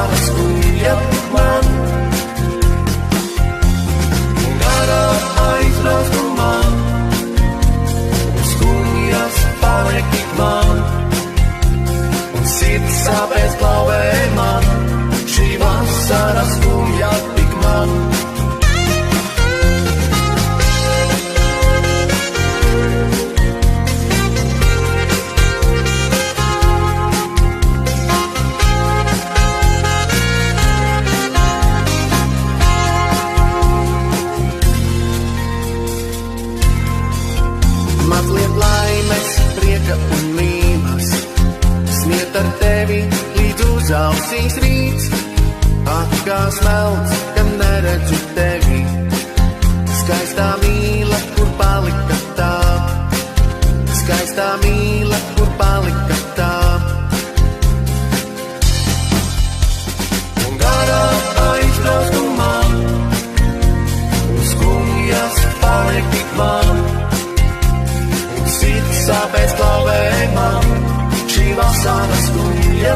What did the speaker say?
vasara skumja man. Gara aizraustumā, skumjas paliek tik man. Un sirds sāpēs klauvē man, šī vasara skumja tik man. Mazliet laimes, prieka un mīlas, sniet ar tevi līdz uz ausīs rīts. Kā smelts, kad neredzu tevi, skaistā mīla, kur palika tā, skaistā mīla, kur palika tā. Un garā aizbraustumā, skumjas paliek tik man. Sāpēs klauvē man, šī vasara skumja